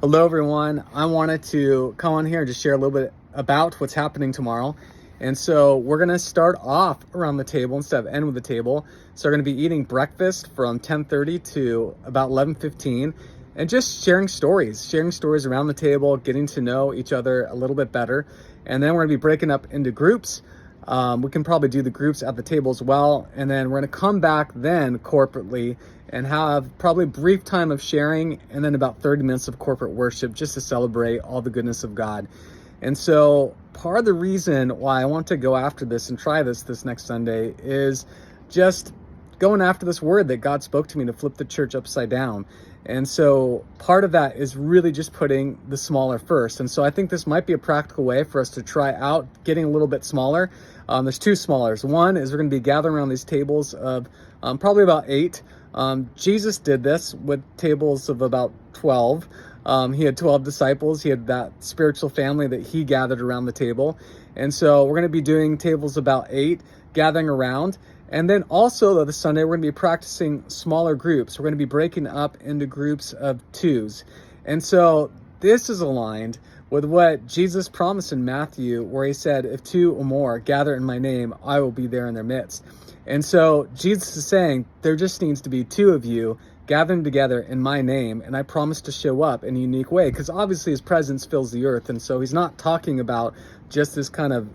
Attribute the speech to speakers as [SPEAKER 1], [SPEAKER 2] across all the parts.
[SPEAKER 1] Hello, everyone. I wanted to come on here and just share a little bit about what's happening tomorrow. And so we're going to start off around the table instead of end with the table. So we're going to be eating breakfast from 10:30 to about 11:15 and just sharing stories around the table, getting to know each other a little bit better. And then we're going to be breaking up into groups. We can probably do the groups at the table as well. And then we're going to come back then corporately and have probably a brief time of sharing and then about 30 minutes of corporate worship just to celebrate all the goodness of God. And so part of the reason why I want to go after this and try this next Sunday is just going after this word that God spoke to me to flip the church upside down. And so part of that is really just putting the smaller first. And so I think this might be a practical way for us to try out getting a little bit smaller. There's two smallers. One is we're going to be gathering around these tables of probably about 8. Jesus did this with tables of about 12. He had 12 disciples. He had that spiritual family that he gathered around the table. And so we're going to be doing tables about 8, gathering around. And then also this Sunday, we're going to be practicing smaller groups. We're going to be breaking up into groups of 2s. And so this is aligned with what Jesus promised in Matthew, where he said, if 2 or more gather in my name, I will be there in their midst. And so Jesus is saying there just needs to be 2 of you gathering together in my name, and I promise to show up in a unique way, because obviously his presence fills the earth. And so he's not talking about just this kind of,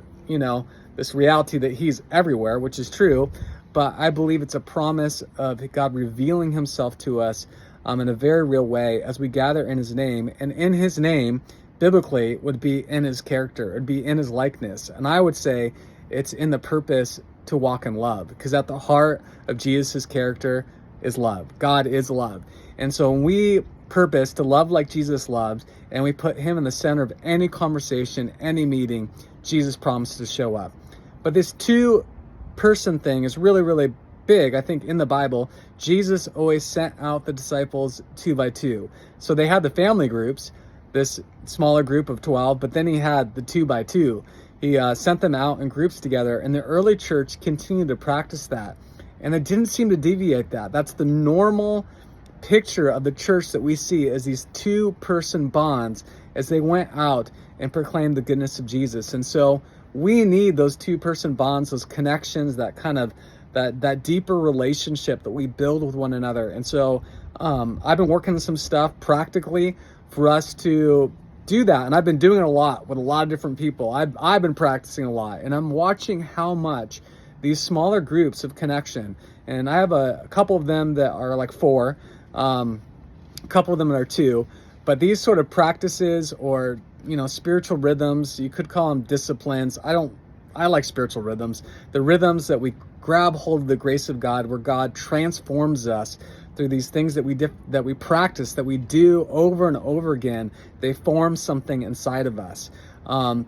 [SPEAKER 1] this reality that he's everywhere, which is true, but I believe it's a promise of God revealing himself to us in a very real way as we gather in his name. And in his name, biblically, would be in his character, it would be in his likeness. And I would say it's in the purpose to walk in love, because at the heart of Jesus' character is love. God is love. And so when we purpose to love like Jesus loves, and we put him in the center of any conversation, any meeting, Jesus promised to show up. But this 2-person thing is really, really big. I think in the Bible, Jesus always sent out the disciples 2 by 2. So they had the family groups, this smaller group of 12, but then he had the 2 by 2. He sent them out in groups together, and the early church continued to practice that. And it didn't seem to deviate that. That's the normal picture of the church that we see as these 2-person bonds as they went out and proclaimed the goodness of Jesus. And so we need those 2-person bonds, those connections, that kind of that deeper relationship that we build with one another. And so I've been working on some stuff practically for us to do that. And I've been doing it a lot with a lot of different people. I've been practicing a lot, and I'm watching how much these smaller groups of connection, and I have a couple of them that are like 4, a couple of them that are 2, but these sort of practices or spiritual rhythms, you could call them disciplines. I like spiritual rhythms, the rhythms that we grab hold of the grace of God, where God transforms us through these things that we practice, that we do over and over again. They form something inside of us.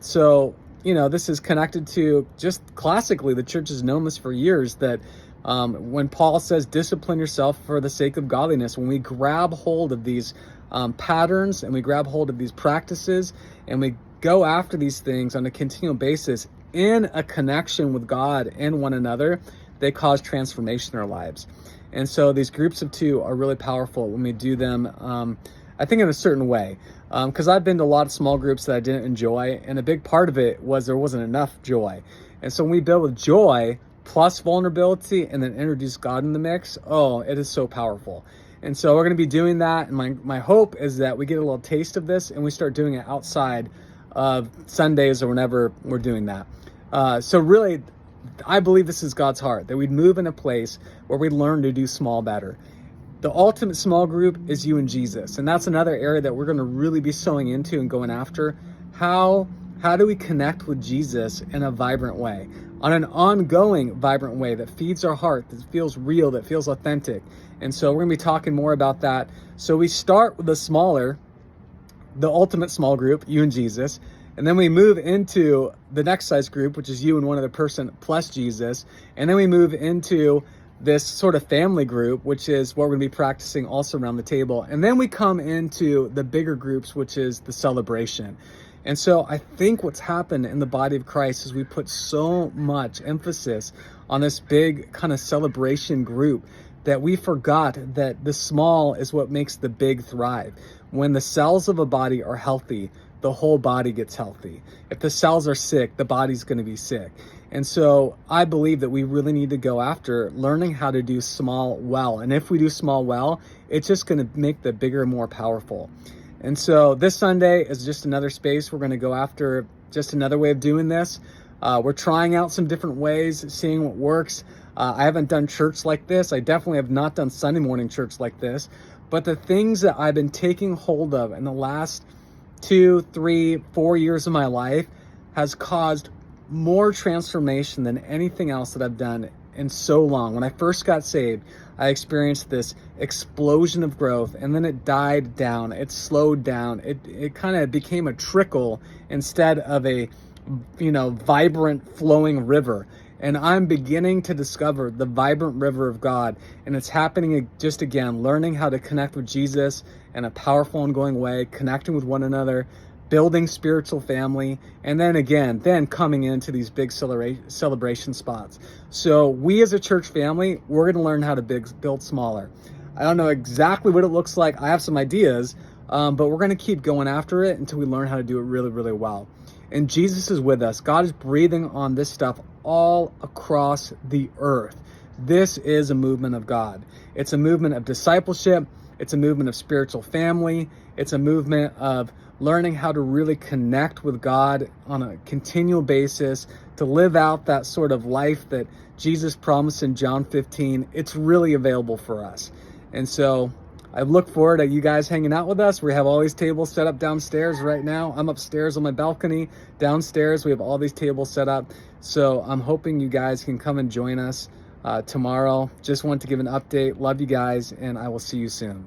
[SPEAKER 1] So this is connected to just classically, the church has known this for years, that when Paul says discipline yourself for the sake of godliness, when we grab hold of these patterns and we grab hold of these practices and we go after these things on a continual basis in a connection with God and one another, they cause transformation in our lives. And so these groups of 2 are really powerful when we do them, I think in a certain way, because I've been to a lot of small groups that I didn't enjoy, and a big part of it was there wasn't enough joy. And so when we build with joy plus vulnerability and then introduce God in the mix, it is so powerful. And so we're going to be doing that, and my hope is that we get a little taste of this and we start doing it outside of Sundays or whenever we're doing that. So really, I believe this is God's heart, that we'd move in a place where we learn to do small better. The ultimate small group is you and Jesus. And that's another area that we're going to really be sowing into and going after. How do we connect with Jesus in a vibrant way, on an ongoing vibrant way that feeds our heart, that feels real, that feels authentic? And so we're going to be talking more about that. So we start with the ultimate small group, you and Jesus. And then we move into the next size group, which is you and one other person plus Jesus. And then we move into this sort of family group, which is what we're going to be practicing also around the table. And then we come into the bigger groups, which is the celebration. And so I think what's happened in the body of Christ is we put so much emphasis on this big kind of celebration group that we forgot that the small is what makes the big thrive. When the cells of a body are healthy, the whole body gets healthy. If the cells are sick, the body's going to be sick. And so I believe that we really need to go after learning how to do small well. And if we do small well, it's just going to make the bigger more powerful. And so this Sunday is just another space. We're going to go after just another way of doing this. We're trying out some different ways, seeing what works. I haven't done church like this. I definitely have not done Sunday morning church like this. But the things that I've been taking hold of in the last 2, 3, 4 years of my life has caused more transformation than anything else that I've done in so long. When I first got saved, I experienced this explosion of growth, and then it died down. It slowed down. It kind of became a trickle instead of a, vibrant flowing river. And I'm beginning to discover the vibrant river of God. And it's happening just again, learning how to connect with Jesus in a powerful ongoing way, connecting with one another, building spiritual family, and then coming into these big celebration spots. So we as a church family, we're going to learn how to build smaller. I don't know exactly what it looks like. I have some ideas, but we're going to keep going after it until we learn how to do it really, really well. And Jesus is with us. God is breathing on this stuff all across the earth. This is a movement of God. It's a movement of discipleship. It's a movement of spiritual family. It's a movement of learning how to really connect with God on a continual basis, to live out that sort of life that Jesus promised in John 15. It's really available for us. And so I look forward to you guys hanging out with us. We have all these tables set up downstairs right now. I'm upstairs on my balcony. Downstairs, we have all these tables set up. So I'm hoping you guys can come and join us tomorrow. Just want to give an update. Love you guys, and I will see you soon.